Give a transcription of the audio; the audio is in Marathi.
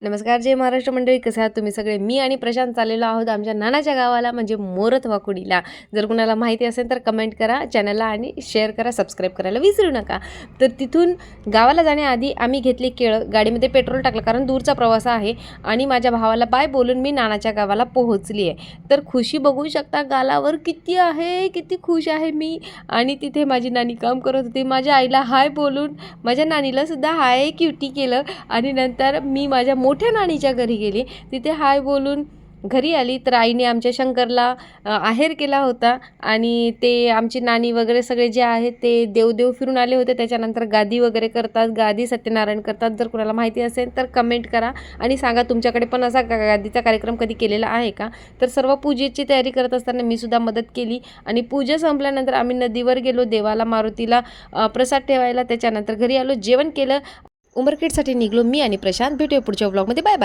नमस्कार, जय महाराष्ट्र मंडळी. कसं आहात तुम्ही सगळे? मी आणि प्रशांत चाललेलो आहोत आमच्या नानाच्या गावाला, म्हणजे मोरत वाकुडीला. जर कुणाला माहिती असेल तर कमेंट करा, चॅनलला आणि शेअर करा, सबस्क्राईब करायला विसरू नका. तर तिथून गावाला जाण्याआधी आम्ही घेतले केळं, गाडीमध्ये पेट्रोल टाकलं कारण दूरचा प्रवास आहे आणि माझ्या भावाला बाय बोलून मी नानाच्या गावाला पोहोचली आहे. तर खुशी बघू शकता गालावर किती आहे, किती खुश आहे मी. आणि तिथे माझी नानी काम करत होती. माझ्या आईला हाय बोलून माझ्या नानीला सुद्धा हाय क्युटी केलं आणि नंतर मी माझ्या मोठ्या नानीच्या घरी गेली. तिथे हाय बोलून घरी आली तर आईने आमच्या शंकरला आहेर केला होता आणि ते आमची नानी वगैरे सगळे जे आहेत ते देवदेव फिरून आले होते. त्याच्यानंतर गादी वगैरे करतात, गादी सत्यनारायण करतात. जर कुणाला माहिती असेल तर कमेंट करा आणि सांगा तुमच्याकडे पण असा गादीचा कार्यक्रम कधी केलेला आहे का. तर सर्व पूजेची तयारी करत असताना मी सुद्धा मदत केली आणि पूजा संपल्यानंतर आम्ही नदीवर गेलो देवाला मारुतीला प्रसाद ठेवायला. त्याच्यानंतर घरी आलो, जेवण केलं, उमरखेडसाठी निघलो मी आणि प्रशांत. भेटूया पुढच्या व्लॉगमध्ये. Bye bye.